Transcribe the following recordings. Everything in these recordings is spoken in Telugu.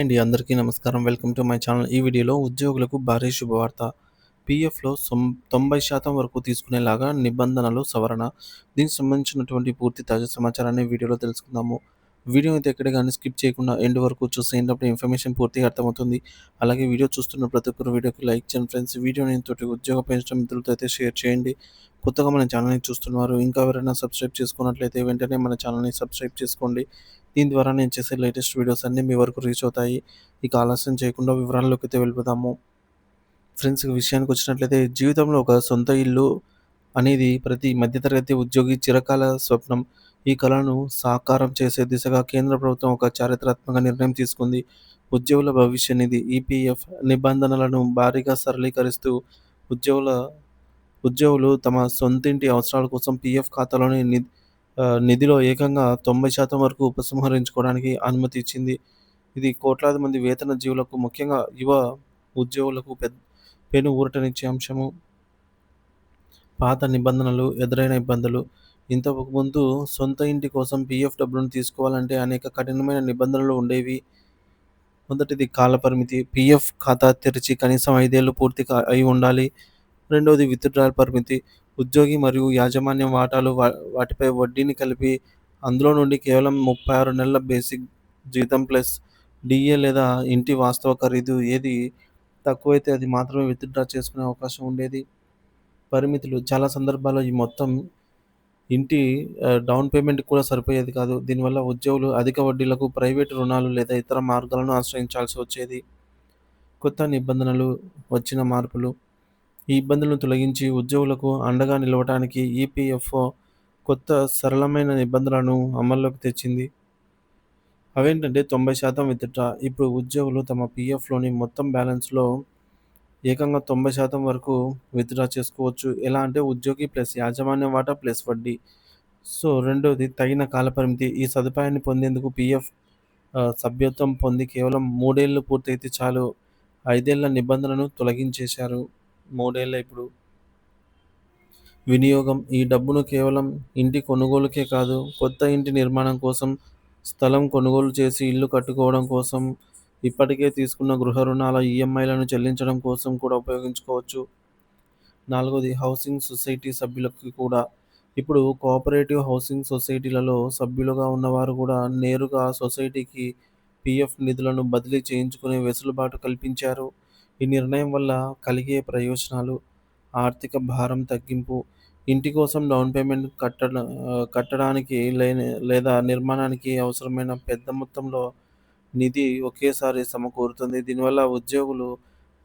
అండి అందరికీ నమస్కారం. Welcome to my channel. ఈ వీడియోలో ఉద్యోగులకు భారీ శుభవార్త. పీఎఫ్‌లో 90% వరకు తీసుకునేలాగా నిబంధనలు సవరణ. దీనికి సంబంధించినటువంటి పూర్తి తాజా సమాచారాన్ని వీడియోలో తెలుసుకుందాము. వీడియో అయితే ఎక్కడ గాని స్కిప్ చేయకుండా ఎండ్ వరకు చూసేయండి. అప్పుడు ఇన్ఫర్మేషన్ పూర్తిగా అర్థమవుతుంది. అలాగే వీడియో చూస్తున్న ప్రతి ఒక్కరు వీడియోకి లైక్ చేయండి ఫ్రెండ్స్. వీడియోని తోటి ఉద్యోగ పెంచడం మిత్రులతో అయితే షేర్ చేయండి. కొత్తగా మన ఛానల్‌ని చూస్తున్నవారు ఇంకా ఎవరైనా సబ్స్క్రైబ్ చేసుకున్నట్లయితే వెంటనే మన ఛానల్‌ని సబ్స్క్రైబ్ చేసుకోండి. దీని ద్వారా నేను చేసే లేటెస్ట్ వీడియోస్ అన్నీ మీ వరకు రీచ్ అవుతాయి. ఇక ఆలస్యం చేయకుండా వివరాల్లోకైతే వెళ్ళిపోదాము. ఫ్రెండ్స్ విషయానికి వచ్చినట్లయితే జీవితంలో ఒక సొంత ఇల్లు అనేది ప్రతి మధ్యతరగతి ఉద్యోగి చిరకాల స్వప్నం. ఈ కలను సాకారం చేసే దిశగా కేంద్ర ప్రభుత్వం ఒక చారిత్రాత్మక నిర్ణయం తీసుకుంది. ఉద్యోగుల భవిష్య నిధి ఈపీఎఫ్ నిబంధనలను భారీగా సరళీకరిస్తూ ఉద్యోగుల ఉద్యోగులు తమ సొంతింటి అవసరాల కోసం పీఎఫ్ ఖాతాలోని నిధిలో ఏకంగా 90% వరకు ఉపసంహరించుకోవడానికి అనుమతి ఇచ్చింది. ఇది కోట్లాది మంది వేతన జీవులకు, ముఖ్యంగా యువ ఉద్యోగులకు పెను ఊరటనిచ్చే అంశము. పాత నిబంధనలు, ఎదురైన ఇబ్బందులు. ఇంతకుముందు సొంత ఇంటి కోసం పీఎఫ్ డబ్బులను తీసుకోవాలంటే అనేక కఠినమైన నిబంధనలు ఉండేవి. మొదటిది కాలపరిమితి. పీఎఫ్ ఖాతా తెరిచి కనీసం 5 ఏళ్లు పూర్తి అయి ఉండాలి. రెండవది విత్‌డ్రాయల్ పరిమితి. ఉద్యోగి మరియు యాజమాన్యం వాటాలు వాటిపై వడ్డీని కలిపి అందులో నుండి కేవలం 36 నెలల బేసిక్ జీతం ప్లస్ డీఏ లేదా ఇంటి వాస్తవ ఖరీదు ఏది తక్కువైతే అది మాత్రమే విత్‌డ్రా చేసుకునే అవకాశం ఉండేది. పరిమితులు చాలా సందర్భాల్లో ఈ మొత్తం ఇంటి డౌన్ పేమెంట్‌కి కూడా సరిపోయేది కాదు. దీనివల్ల ఉద్యోగులు అధిక వడ్డీలకు ప్రైవేటు రుణాలు లేదా ఇతర మార్గాలను ఆశ్రయించాల్సి వచ్చేది. కొత్త నిబంధనలు, వచ్చిన మార్పులు. ఈ ఇబ్బందులను తొలగించి ఉద్యోగులకు అండగా నిలవటానికి ఈపీఎఫ్ఓ కొత్త సరళమైన నిబంధనలను అమల్లోకి తెచ్చింది. అవేంటంటే 90% విత్‌డ్రా. ఇప్పుడు ఉద్యోగులు తమ పీఎఫ్‌లోని మొత్తం బ్యాలెన్స్‌లో ఏకంగా 90% వరకు విత్‌డ్రా చేసుకోవచ్చు. ఎలా అంటే ఉద్యోగి ప్లస్ యాజమాన్య వాటా ప్లస్ వడ్డీ. సో, రెండోది తగిన కాలపరిమితి. ఈ సదుపాయాన్ని పొందేందుకు పీఎఫ్ సభ్యత్వం పొంది కేవలం 3 ఏళ్లు పూర్తయితే చాలు. 5 ఏళ్ల నిబంధనను తొలగించేశారు. 3 ఏళ్లే ఇప్పుడు. వినియోగం. ఈ డబ్బును కేవలం ఇంటి కొనుగోలుకే కాదు, కొత్త ఇంటి నిర్మాణం కోసం, స్థలం కొనుగోలు చేసి ఇల్లు కట్టుకోవడం కోసం, ఇప్పటికే తీసుకున్న గృహ రుణాల ఈఎంఐలను చెల్లించడం కోసం కూడా ఉపయోగించుకోవచ్చు. నాలుగోది హౌసింగ్ సొసైటీ సభ్యులకి కూడా. ఇప్పుడు కోఆపరేటివ్ హౌసింగ్ సొసైటీలలో సభ్యులుగా ఉన్నవారు కూడా నేరుగా సొసైటీకి పీఎఫ్ నిధులను బదిలీ చేయించుకునే వెసులుబాటు కల్పించారు. ఈ నిర్ణయం వల్ల కలిగే ప్రయోజనాలు: ఆర్థిక భారం తగ్గింపు. ఇంటి కోసం డౌన్ పేమెంట్ కట్టడానికి లేదా నిర్మాణానికి అవసరమైన పెద్ద మొత్తంలో నిధి ఒకేసారి సమకూరుతుంది. దీనివల్ల ఉద్యోగులు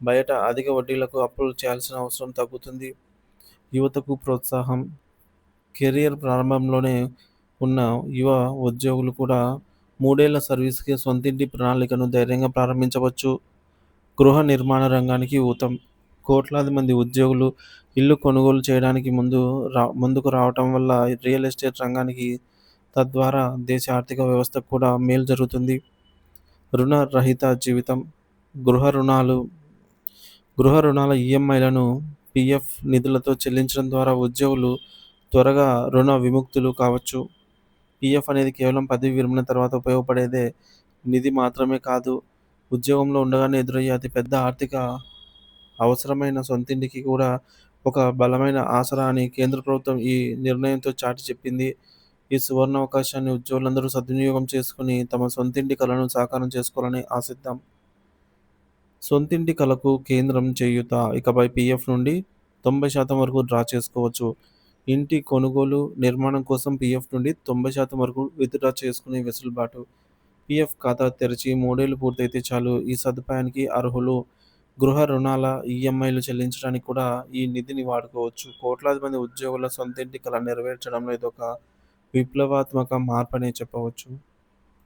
బయట అధిక వడ్డీలకు అప్పులు చేయాల్సిన అవసరం తగ్గుతుంది. యువతకు ప్రోత్సాహం. కెరియర్ ప్రారంభంలోనే ఉన్న యువ ఉద్యోగులు కూడా 3 ఏళ్ల సర్వీస్‌కి సొంతింటి ప్రణాళికను ధైర్యంగా ప్రారంభించవచ్చు. గృహ నిర్మాణ రంగానికి ఊతం. కోట్లాది మంది ఉద్యోగులు ఇల్లు కొనుగోలు చేయడానికి ముందుకు రావటం వల్ల రియల్ ఎస్టేట్ రంగానికి, తద్వారా దేశ ఆర్థిక వ్యవస్థకు కూడా మేలు జరుగుతుంది. రుణ రహిత జీవితం. గృహ రుణాలు గృహ రుణాల ఈఎంఐలను పీఎఫ్ నిధులతో చెల్లించడం ద్వారా ఉద్యోగులు త్వరగా రుణ విముక్తులు కావచ్చు. పీఎఫ్ అనేది కేవలం పదవి విరమణ తర్వాత ఉపయోగపడేదే నిధి మాత్రమే కాదు. ఉద్యోగంలో ఉండగానే ఎదురయ్యే అతిపెద్ద ఆర్థిక అవసరమైన సొంతింటికి కూడా ఒక బలమైన ఆసరా అని కేంద్ర ప్రభుత్వం ఈ నిర్ణయంతో చాటి చెప్పింది. ఈ సువర్ణావకాశాన్ని ఉద్యోగులందరూ సద్వినియోగం చేసుకొని తమ సొంతింటి కలను సాకారం చేసుకోవాలని ఆశిద్దాం. సొంతింటి కలకు కేంద్రం చేయూత. ఇకపై పీఎఫ్ నుండి 90% వరకు డ్రా చేసుకోవచ్చు. ఇంటి కొనుగోలు, నిర్మాణం కోసం పీఎఫ్ నుండి 90% వరకు విత్‌డ్రా చేసుకునే వెసులుబాటు. పీఎఫ్ ఖాతా తెరిచి 3 ఏళ్లు పూర్తయితే చాలు. ఈ సదుపాయానికి అర్హులు. గృహ రుణాల ఈఎంఐలు చెల్లించడానికి కూడా ఈ నిధిని వాడుకోవచ్చు. కోట్లాది మంది ఉద్యోగుల సొంతింటి కల నెరవేర్చడంలో ఇదొక విప్లవాత్మక మార్పనే చెప్పవచ్చు.